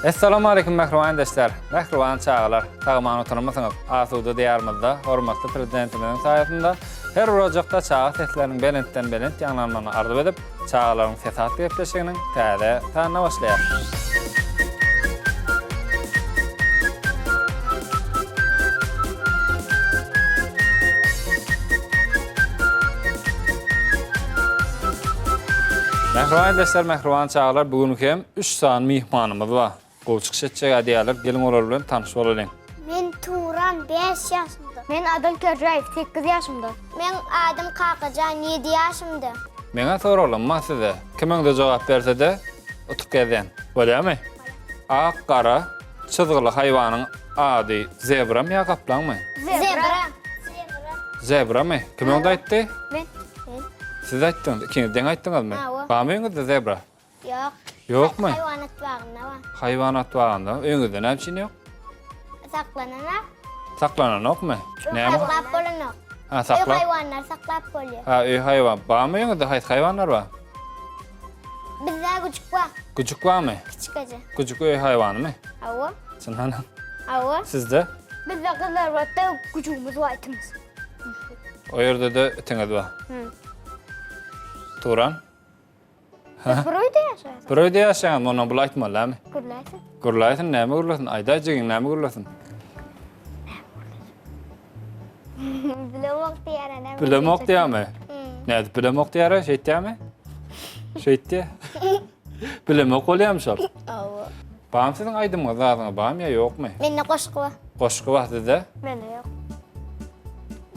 Assalamu alaykum mehriban dostlar. Mehriban çağlar. Tağman oturmasanız asuda diyarmızda hormatly prezidentimizin sayesinde her rojaqda çağa seslerinin belentden belent yanlanmalarını arzu edip çağların sesat gepleşiginin täze tanına başlayar. Mehriban dostlar, mehriban çağlar. Bugün hem 3 san mihmanımız var. Qoçuq şetçek adiyalar, gelin olar bilen tanış bolalım. Men Turan 5 yaşımda. Men Adil Kerjayev 8 yaşımda. Men Adım Kakacan 7 yaşımda. Mena soralım ma size. Kimin de cevap berse de utup gezen. Bolýarmy? Ak, qara, çyzgyly hayvanın ady zebra mı ya kaplan mı? Zebra. Zebra mı? Kim onu aýtdy? Men. Siz aýtdyňyz, ikiniz aýtdyňyz mı? Ha, o. Barmyňyz zebra? Yok. Ýokmy? Hayvanat bağında var. Hayvanat bagynda öňüzde näçe ýok? Saklananak. Saklanan okmy? Näme? Saklap bolunak. Ha, saklap. Hayvanlar saklap bolýar. Ha, hayvan. Barmy öňüzde hayvanlar bar? Bizde küçük var. Küçük barmy? Küçük acı. Küçük hayvanı mı? Ava. Çyndan. Ava. Sizde? Bizde kızlar var da küçüğümüz var etimiz. O ýerde de etiňiz bar. Turan? Biz burayda yaşayız. Bir öýde ýaşaýan, onu bul aýtmalarmy? Kurlaysın. Gurlaýsyn, näme gurlasyn? Aýdaýjyň, näme gurlasyn? Bilemek diyene. Bilemok diýärmi? Näde bilemok diýär, şeýtdämi? Şeýtdi. Bilemok bolýarmy şol? Ava. Bam siziň aýdymy zadyňy bam ýa ýokmy? Mende koşku var. Goşky wagtyda Mene yok.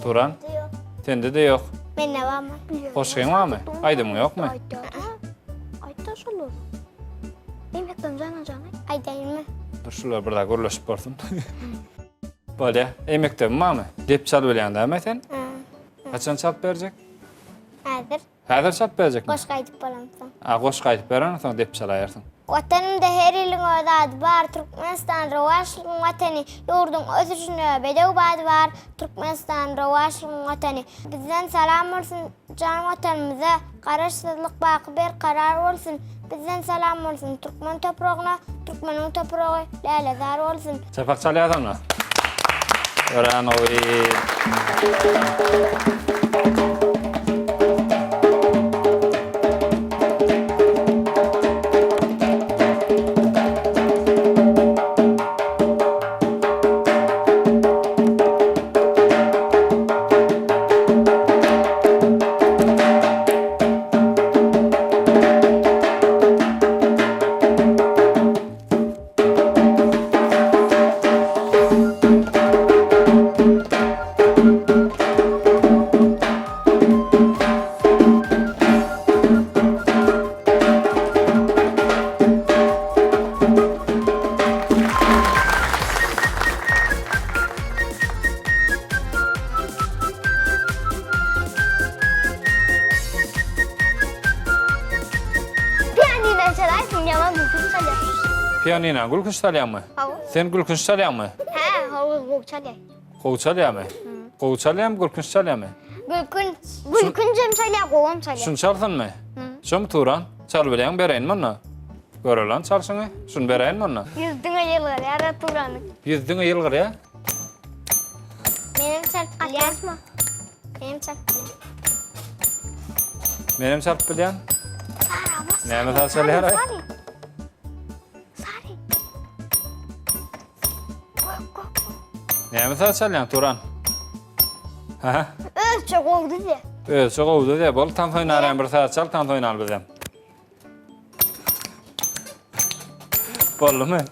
Turan, Yok. sende de ýok. Mende var mı? Goşkyň barmy? Aýdymy ýokmy? Ayta şolu. Emekten cana cana. Aydayım mı? Dur şular burada gurlaşıp borsun. Bolýar. Emektebim barmy? Dep çal bilýändämi sen? Kaçan çalıp berjek? Hazır. Häzir çalıp berjekmi? Koşku aytıp bolamsın. Goşky aýtyp beren, soň dep çalaýarsın. Vatanımda her ilin ödadı var. Türkmenistan rövaşlığın vatanı. Yurdun özüçünü bedevbadı var. Türkmenistan rövaşlığın vatanı. Bizden salam olsun can vatanımıza. Karaşsızlık bakı bir karar olsun. Bizden salam olsun Türkmen toprağına. Türkmenin toprağı lelezar olsun. Çapak çalýarsyňmy? Gören oy. Piyanine çalaysın yaman bugün çalıyor. Pianina gülkünç çalýarmy? Hava. Sen gülkünç çalýarmy? He hava bok çalıyor. Gowy çalýarmy? Gowy çalýarmy, gülkünç çalýarmy? Gülkün cem çalıyor, kovam çalıyor. Şunu çalsynmy? Şom Turan, çal bilýän bereýin mana. Görelen çalsyňy, şunu bereýin mana. Yüzdüğü yıllar yara turanık. Yüzdiňe ýylgyr ya. Benim çarp bilýän. Atlasma. Benim çarp bilýän. Menem çalyp bilýän. Sara Näme çalýar? Sari. Näme çalýan Turan? Ha? Öz çok oldu diye. Öz çok oldu diye bol tam oýnaran bir saat çal, tam oýnar bizem. Bollumy?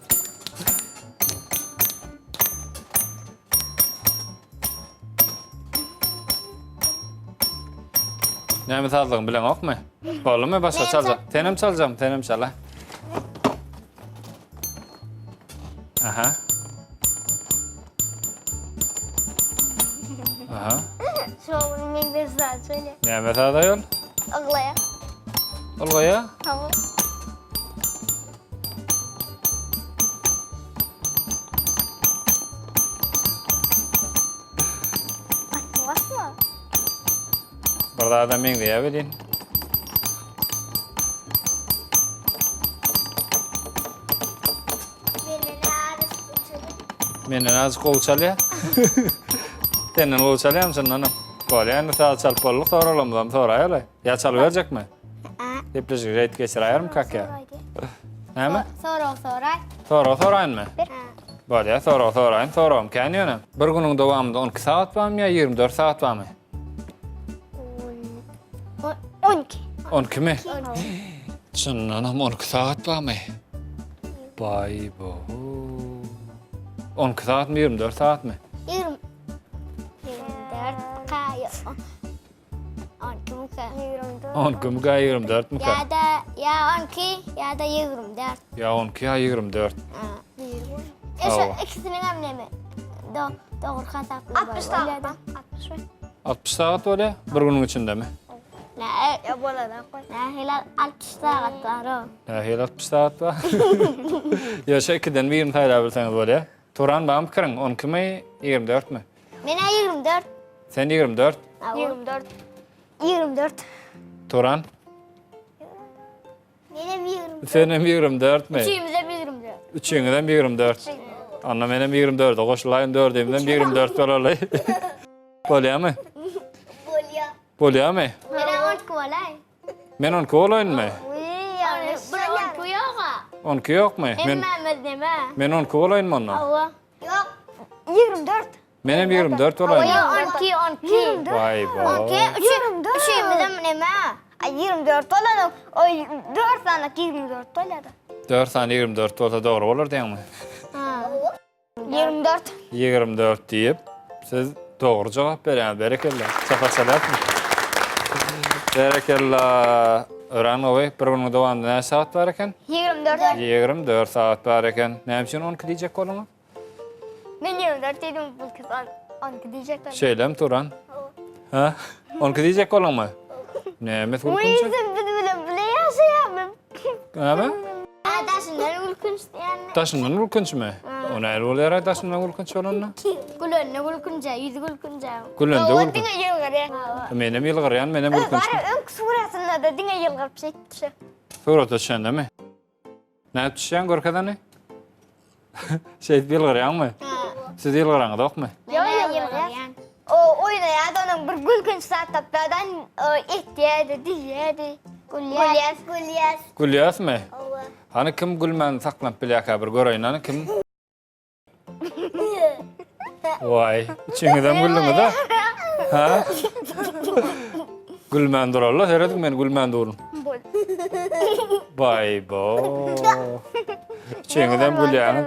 Näme çaldygyny bilen okmy? Bollumy başga çalja. Tenem çaljam, tenem çala. Aha. Aha. Şovun mengdezler söyle. Näme çalda yol? Ağlaya. Olgaya? Hava. Atlasma. Burada adam men diýebilin. Menden azıcık kol çalıyor. Senden kol çalıyor musun anam? Kol yani sağ çalıp olduk sonra olamam sonra öyle. Ya çalıverecek mi? Depleşik reyt geçir ayar mı kak ya? Ne mi? Sonra mı? Böyle ya sonra kanyon. Bir günün devamında 12 saat var mı ya 24 saat var mı? 12. 12 mi? Canım anam 12 saat var mı? Bay bu. 12 saat mi 24 saat mi? 24 kaya. 12 mi ka 24 mi ka? Ya 12 ya da 24. Ya 12 ya 24. Eşe ikisinin emnemi. Doğru hesaplı. 60 saat. 60 mı? 60 saat öyle bir günün içinde mi? Ya bolada koy. Hilal 60 saat var o. Ya hel 60 saat var. Ya şey kiden bir 20 tayla bilseniz böyle ya. Turan bağım kırın 12 mi 24 mi? Mene 24. Sen 24. 24. 24. Turan. Benim 24. Senin 24 mi? Üçümüze bir 24. Üçüngden 24. Anna menem 24. Koşulayın 4'ünden 24 olalay. Bolya mı? Bolya mı? Mene 12 olay. Men 12 olayın mı? Bir 12 yok ha. 12 yok mu? Men 12 olayın mı ondan? Yok. 24. Menem 24 olayın. 12. Vay be. Üçümüze neme? Ay 24 olan o 4 tane 24 oladı. 4 tane 24 olsa doğru olur değil mi? 24. 24 deyip siz doğru cevap verin. Berekellah. Çapasalat mı? Berekellah. Öğren oğay. Bir günün devamında ne saat var eken? 24. 24 saat var eken. Ne için 12 diyecek olunu? Ben 24 dedim bu kız 12 diyecekler. Şeyle mi Turan? Ha? 12 diyecek olun mu? Ne mi Bu Turkunca? yüzden bile yaşayamam. Ne mi? Adaşından ülkünç yani. Taşından ulkunç mu? O ne oluyor taşından ulkunç olunla? Gülönne gülkünce, yüzü gülkünce. Gülünde O ulkunç. dinge yılgar ya. Menem yılgır yan menem ulkunç. Var ön surasında da dinge yılgar bir şey. Sonra düşen mi? Ne düşen gorkadan ne? Şey yılgır yan mı? Siz yılgır yan da mı? Mene yılgır yani. O oyna ya da onun bir gülkün saat taptadan ihtiyacı diyedi. Gülyas. Gülyas mı? Hani kim gülmen saklanıp bilaka bir göreyim hani kim? Vay, içinden güldün mü da? Ha? Gülmen dur Allah, herhalde ben gülmen durun. Vay bo. İçinden gülyan.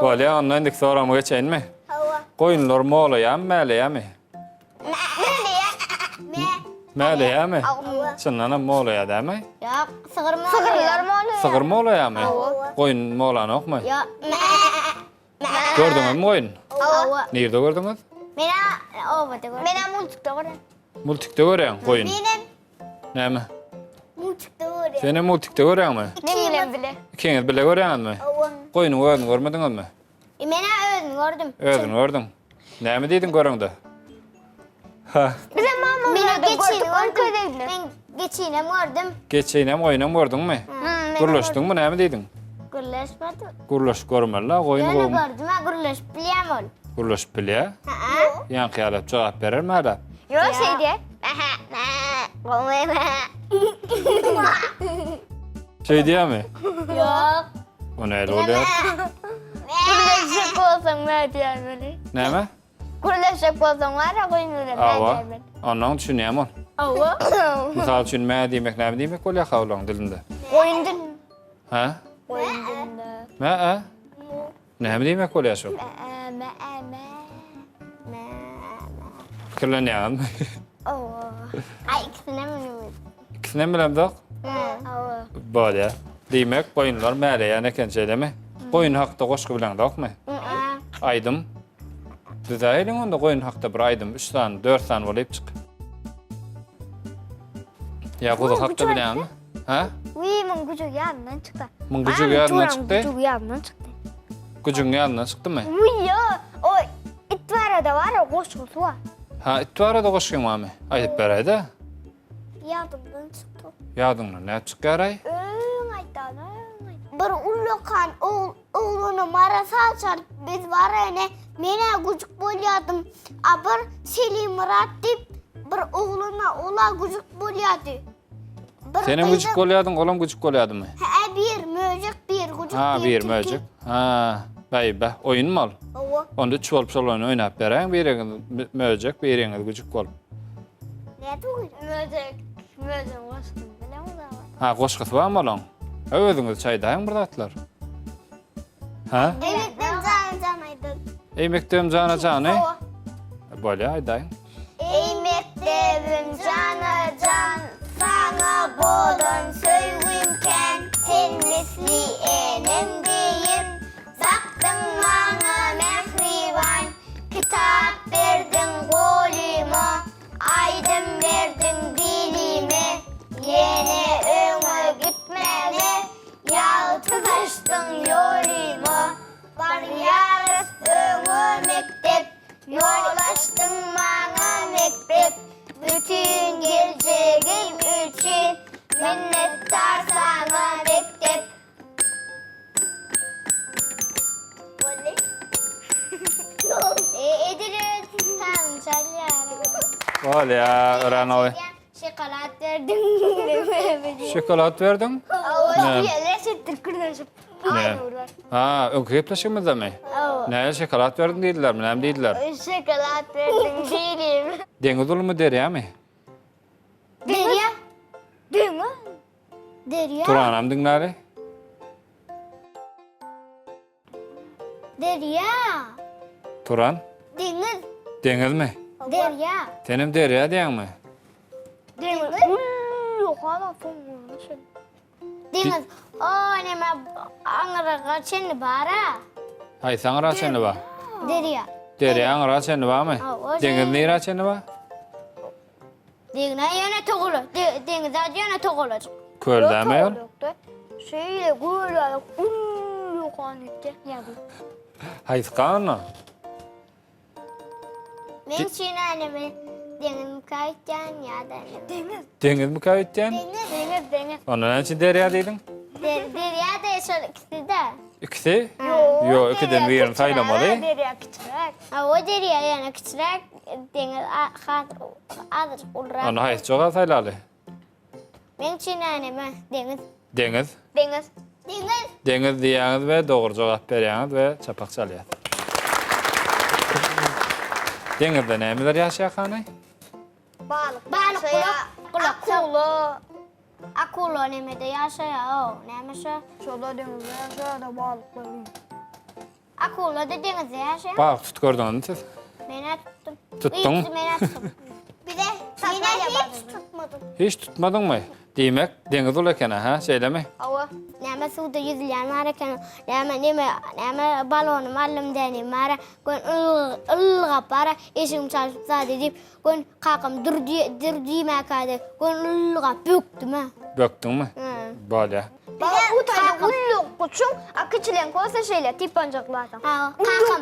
Böyle anlayındık sonra mı geçeyim mi? Koyunlar mı oluyor, mele ya mı? Mele ya mı? Çınlana mı oluyor değil mi? Yok, sığır mı Sığırlar mı oluyor? Sığır mı oluyor mı? Koyun mu olan yok mu? Yok, Gördünüz mü koyun? Ava. Nerede gördünüz? Mene ovada gör. Benim multikte var. Multikte görüyorsun koyun. Benim Ne mi? multikte var. Seni multikte görüyorsun mu? Ne bileyim bile. İkiniz bile görüyorsun mu? Koyunu gördün, görmediniz mi? Mene öldüm gördüm. Gördün. Ne mi dedin göründü? Ha, Bize mama Mene nerede geçini gördük gördüm. gördük. Ben geçini gördüm. geçeyine mi oyuna mı gördün mü? Gurlaştın mı ne mi dedin? Gürleşmedi. Gurlaş görmeli, koyunu Yani görmeli. gördüm ha gürleş bileyim ol. Gurlaş bile. Yankı alıp cevap verir mi hala? Yok şey diye. Şey diyor mi? Yok. O neyle oluyor? Kurleşecek olsam ne diyeyim öyle. Ne mi? Kurleşecek olsam var ya koyun öyle ne Ava. diyeyim. Ondan düşünüyorum on. Ava. Misal için ne demek ne demek oluyor kavlan dilinde. Koyundun. Ha? Koyundun da. Ha? Ne demek oluyor şu? Kirleniyorum. Ay ikisine mi nümüz? İkisini mi bilemdik? Ava. Böyle. Demek koyunlar mele ya ne kençeyle mi? Koyun hakkında koşku bilen dok mu? Aydım. Düzayelin onda koyun hakkında bir aydım. 3 tane, 4 tane olayıp çık. Ya kudu hakkında bilen mi? Ha? Uy mun gücü yanından çıktı. Mun gücü yanından çıktı. Gücü yanından çıktı. Gücün yanından çıktı mı? Uy ya o itvarada da var ya koşkusu var. Ha, ittuvara da koşkun var mı? Ayıp berayda. Yardımdan çıktı. Yadınla ne çık yaray? Aydan. bir ullukan oğlunu marasa açar. Biz var ene mene gucuk bolyadım. Bir Selim Murat dip bir oğluna ola gucuk bolyadı. Senin gıcık olyadın, olam gıcık olyadı mı? Ha bir möcük bir gucuk Ha, bir möcük. Ha, bey, oyun mu ol? Owa. Onda çuvalıp solunu oynap beren, biriniz möcük, biriniz gıcık ol. Ne tuğul? Möcek başkın bilemez ama. Ha, koşkısı var mı olan? Özünüz çaydayın burada atlar. Ha? Evet ben canaydım. Eymektem cana canı. Böyle aydayın. Ey mektebim cana can, sana bolun söygümken, sen misli enem deyim. Baktın bana mehriban, kitap verdin golüme, aydın verdin dilime. Yine öňe gitmeli, yaltız açtın yoluma. Var yarıs öňe mektep, yol açtın bana mektep. Bütün geleceğim için minnettar sana mektep. Ediriz. Tamam çalıyorum. Böyle ya, öğren oy. Şokolat verdim. Şokolat verdin? Ne? Ne? Ha, önkü yaplaşımız da mı? Ne, şokolat verdin değiller mi? Nem değiller. Şokolat verdim değilim. Deniz dolu mu derya mı? Derya. Değil mi? Derya. Turanam dinleri. Derya. Turan. Deniz. Deniz mi? Derya. Senin derya diyen mi? Değil mi? Yok hala fonmuyor. Deniz. O neme anıra kaçın bara. Hay, sana raçenli var. Derya. Derya raçenli var mı? Ha, o Deniz şey- neyi raçenli var? Deniz yine toğulu. Deniz yine toğulu. Kölde mi yol? Şöyle böyle yok anette. Hay, sıkanı. Men için anneme Deniz kayıtcan ya da Deniz. Deniz mi kayıttayan? Deniz. Onun için derya dedin? Derya da şöyle ikisi de. İkisi? Yok, ikiden birini saylamalı. Derya küçük. Ha, o Derya yani küçük. Deniz azıcık ulrak. Onu hay, çok az saylalı. Men için anneme Deniz. Deniz. Deniz. Deniz. Deniz diyeniz ve doğru cevap veriyeniz ve çapak çalıyat. Denizde neymiler yaşayakanı? Balık. Balık, kulak. Akulu. Akulo nemede yaşaya o. Neymiş o? Şurada denizde yaşıyor balıklar. Akulo da denizde yaşaya. Bak, tut gördün mü siz? Mene tuttum. Tuttun mu? İkisi mene tuttum. Bir de yine hiç tutmadım. Hiç tutmadın mı? Demek deniz olurken ha, şeyle mi? Hava. Neme suda yüzülen marken neme balonu malum deni mara kon ılga para eşim çalışıp sadece deyip kon kakam durdi makade kon ılga büktü mü? Böktün mü? Böyle. Balık utayda ulluk kuçun akıçılen koysa şeyle tip ancaklardan. Ha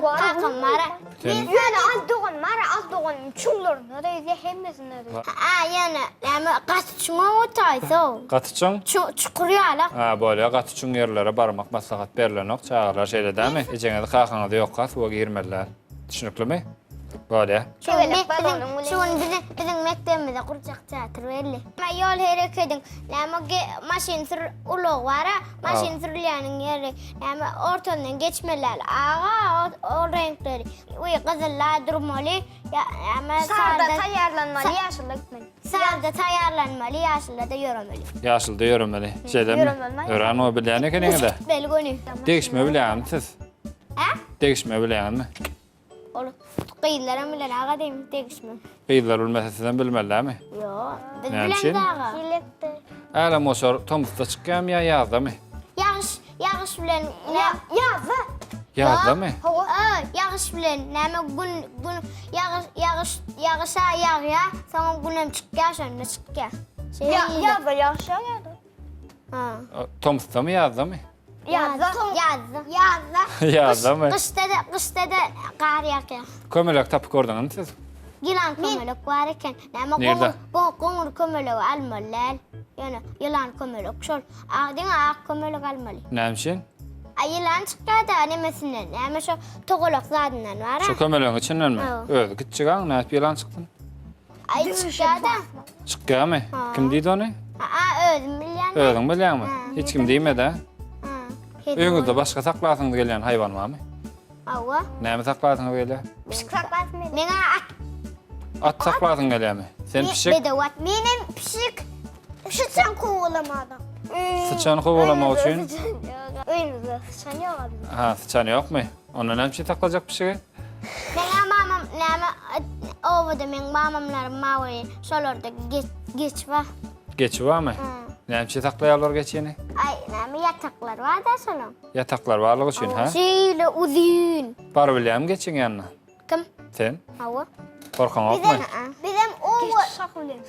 kakam mara. Yani az doğan mara az doğan çullarına da izle hemmesin de. Ha yani neme kaççuma utayso. Katıçın? Çukuruyor ala. Ha, böyle katıçın yerlere barmak, maslahat berlenok, çağırlar şeyle değil mi? İçine de kalkana da yok kat, o girmerler. Düşünüklü mü? Böyle. Bizim mektebimizde kuracak teatr belli. Yol hareketin, maşin sür ulu var, maşin sürülenin yeri, ortadan geçmeler, ağa o renkleri, kızılla durmalı, Sarda tayarlanmalı yaşlı gitmeli. sağda tayarlanmalı, yaşlı da yürümeli. Yaşıl da yürümeli. Şeyle mi? Yürümeli. Öğren o bilen kendine de. Belgoni. Değişme bilen mi siz? Ha? Değişme bilen mi? Oğlum, kıyılara bilen ağa değil mi? Değişme. Kıyılar olmasa sizden bilmezler mi? Yo, biz Ne bilen için? ağa. Hilekte. Öyle moşor Tomuz'da çıkıyorum ya yazda mı? Yağış bilen Yazı. Yazda mı? yağış bilen gün yağışa yağ ya sonra günem çıkıyor sonra çıkıyor. Yazı yaşıyor. Ha. Tomuz'da mı yazda mı? Yazı. Yazda mı? Kışta da kar yağıyor. Kömürlük tapık oradan mı siz? Gilan kömürlük var iken Nerede? konur kömürlük almalar. yani yılan kömelek şol. Ağdın ağ kömelek almalı. Nämişin? Ay yılan çıkar da nemesinden. Yani şu tokolok zadından var. Şu kömeleğin içinden mi? Evet. Öyle gitçigan, näp ýylan çykdyn? Ay çıkar da. Çykýarmy? Kim diýdi ony? Özüm bilýän. Özüň bilýärmi? Hiç kim diýmedi. Ha. Öňüzde başga saklasyňyz gelýän haýwan barmy? Awa. Näme saklasyňyz gelýär? Pişik saklatmaydı. Meňe At saklasyň gelýärmi? Sen pişik, bedawat. Menem pişik. Sıçan kovalamadım. sıçany gowalamak üçin. Oyunuzda sıçan yok abi. Ha, sıçan ýokmy? Onda näme saklajak pişigi? Meňe mamam näme owada meň mamamlarym mawy şolarda geç var. Geçi barmy? Näme saklaýarlar geçini? Ay näme yataklar var da şolum. Yataklar barlygy üçin, ha? Şeýle uzun. Bar bilýärmi geçiň ýanyna? Kim? Sen? Awa. Korkan okmy? Bizim owa Saklayayım.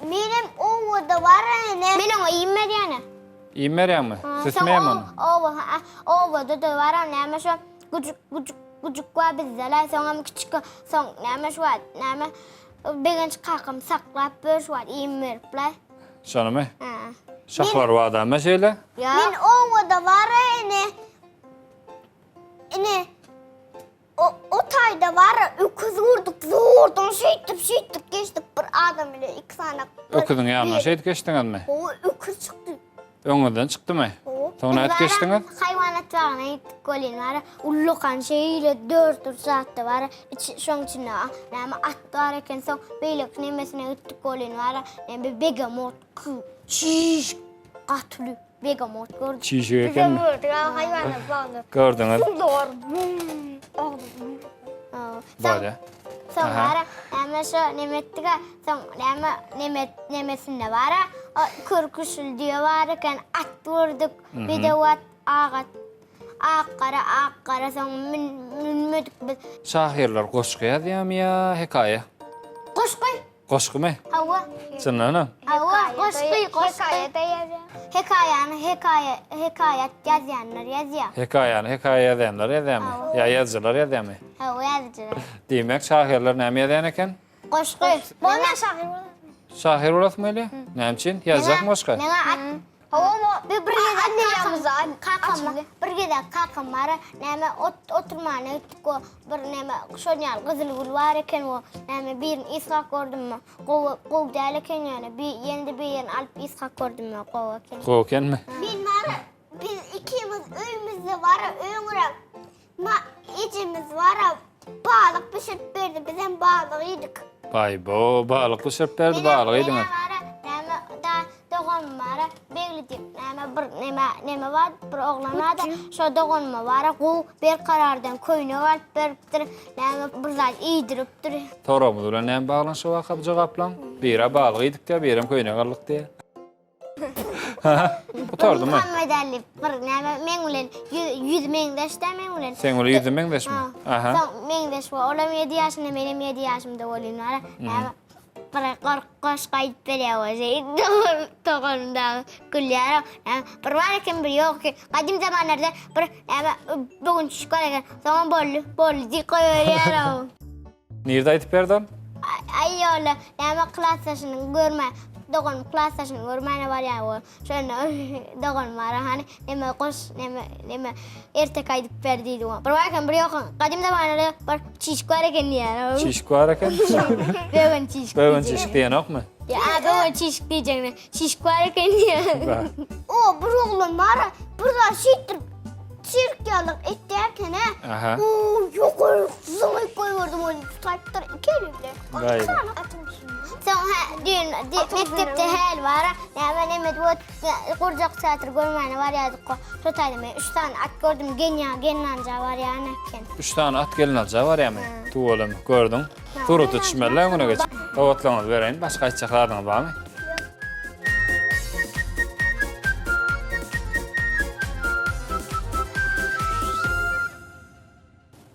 benim owada var ne? Mening oyim Meryana. İýmerýärmi? Süsmeýärmi onu? Owada da var näme şu gujuk var bizler soňam kiçik soň näme şu var näme begenç kakam saklap bir şu var iýmeripler. Şonymy? Ha. Şahlar wada meşeyle? Men owada var ene o tayda var öküz vurduk zordan şeýtip geçtik bir adam ile iki tane. Öküzüň ýanyna şeýdip geçdiňizmi? O öküz çıktı. Öňünden çykdymy? Soňra et geçdiňiz? Hayvanat bagına gittik golin var. Ullukan şeýle 4 saatte var. Şoň içinde näme at var eken soň beýlek nemesine gittik golin var. Näme begamot çiş atly begamot gördük. Çiğşi Bize ekenmi? vurdu ya hayvanlar bağlı. Gördüňiz? Doğru. Böyle. Soň Aha. var näme şu nemetdiga soň nemesinde var. Kürküşül diýe var eken at vurduk. Bedawat agat. Akkara soň minmedik biz. Şahirler goşky ýazýarmy ýa hekaýe? Goşky. Goşkymy? Hawa. Çyndanam. Hawa goşky. Hikayede yazıyor. Hekayat yazyanlar yazıyor. Hekaýany hekaýe ýazanlar ýazýarmy? Ýa ýazgylar ýazýarmy? Hawa yazıcılar. Diýmek şahirler näme ýazýan eken? Goşky. Bana şahir olur. Şahir olasmy? Näme üçin? Ýazjak goşky? Meňe at. Hava mı? Bir Anneyamıza birgede kakam var. Näme oturmana gittik o bir näme şonyal gyzyl gül var eken o näme birini isgak gördüm. Gow däl eken ýani bir ýende bir ýerini alyp isgak gördüm gow eken. Gow ekenmi? Biz ikimiz öýümizde var öňüre içimiz var. Balyk pişirip berdi. Biz hem balyk ýedik. Bay bo, balyk pişirip berdi, balyk ýediňiz. Dogon var, begli dip, näme var, bir oglan var da, şo dogon var, gu bir karardan köýne alyp beripdir, näme bir zat iýdiripdir. Toramyz bilen näme baglanşyp akap jogaplan? Biri balyk ýedik diýe, birim köýne garlyk diýe. Bu tordumy? Muhammed Ali, bir näme meň bilen 100 meňdeşde meň bilen. Sen bilen 100 meňdeşmi? Aha. Soň meňdeş var, olam 7 ýaşynda, menem 7 ýaşymda bolýan var. Näme bir goşky aýdyp berýär. Togonda gülýär. Bir var eken bir ýok ki. Gadim zamanlarda bir bugün şükür eken. Soň bolly diýip goýýar. Nerede aýdyp berdin? Ay ýola, näme klasaşyny görme. Dogon klasaşyny görmäne var ýa o. Şonu dogon var hani näme goş näme ertek aýdyp berdi diýdi. Bir var eken bir ýok. Gadim zamanlarda bir çiş var eken ýa. Şişik var eken? Bewen çiş. Bewen çişik diýen okmy? Ya bewen çiş diýjekne. Çiş var eken ýa. O bir oglan var. Burada şeýtir çirkýalyk etdirken ha. Aha. Ýokur, zımy goýurdum onu tutaypdyr ikelipde. Gaýdy. Sen mektepde hel var. Näme gurjak çatyr görmäne var ýadyk. Şu taýda 3 tane at gördüm. Genýanja var ýa-ni eken. 3 tane at gelin alca var ýa-my? Tuwalym, gördüň. Turuty düşmeli öňüne geç. Owatlaňyz bereýin, başga aýtjaklaryňyz barmy?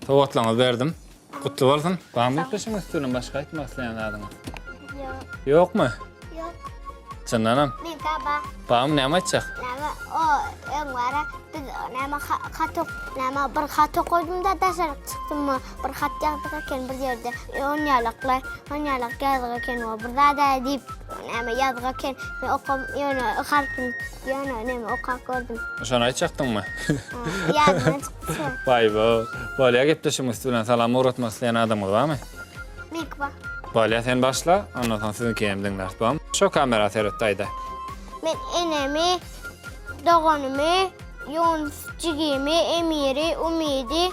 Owatlaňyz berdim. Gutly bolsun. Barmy ýetişiň üstüne başga aýtmak isleýän adyňy? Ýokmy? Ýok. Çyndanam. Men kaba. Barmy näme aýtjak? Näme o öňwara biz näme hatok näme bir hatok koydum da daşarak çykdym. Bir hat ýagdyk eken bir ýerde. Onyalaklar ýazgyk eken o. Bir da diýip näme ýazgaken men okam ýöne harpyn ýöne näme okap gördüm. Şonu aýtjakdyňmy? Ýadyma çykdy. Vay be. Bolya gepleşmesi bilen salam uğratmak isteyen adam barmy? Mikva. Bolya sen başla, ondan soň siziň kemdiňler, tamam? Şu kamera seretdaýda. Men enemi, doganymy, Yunus jigimi, Emiri, Umidi,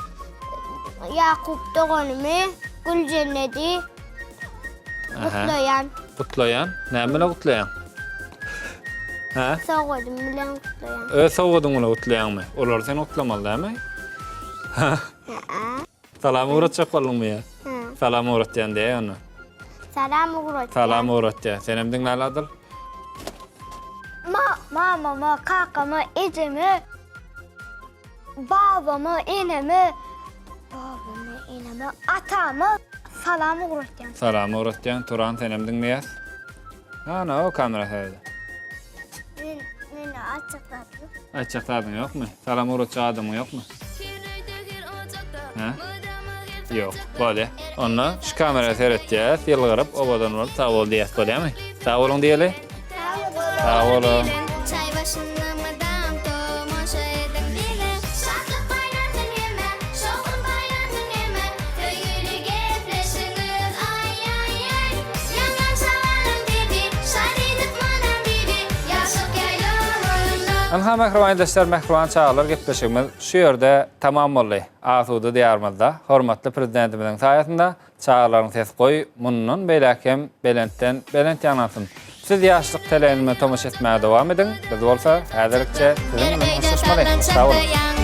Yakup doganymy, Gülcenneti, Gutlayan. Gutlayan, näme bilen gutlayan? Ha? Soğudum bilen Gutlayan. Soğudun bilen gutlayanmy? Olar seni gutlamaly, dämi? Salam uğratjak bolmaly ya. Salam uğratjan diýe onu. Salam uğrat. Salam uğratja. Senem diňläli adil? Mamama, kakama, ecemi, babama, enemi, atama salam uğratyan. Salam uğratjan. Turan senem diňleýäs? Ana o kamera seretde. Men açıkladım. Açıkladyň ýokmy? Salam uğratjak adamyň ýokmy? Ha? Yok, bolýa. Onda şu kamera seretdiýär, ýylgyryp obadan bolup sag bol diýäs bolýarmy? Sag bolun diýeli? Sag bolun. Çay başında madam tomoşa edin bile. Şatlık paylandın yeme, şokun paylandın yeme. Töyülü gepleşiniz ay ay ay. Yangan savalım dedi, şad edip manam dedi. Yaşık yaylımında. Anha mehriban mehriban çağlar gepleşigimiz şu ýerde tamam boldy. Asuda diýarmyzda hormatly prezidentimiziň saýatynda çağlaryň ses goý munun beýlekem belentden belent ýanarsyn. Siz ýaşlyk teleýinime tomoş etmäge dowam edin. Biz bolsa häzirçe siziň bilen hoşlaşmaly. Sag bolun.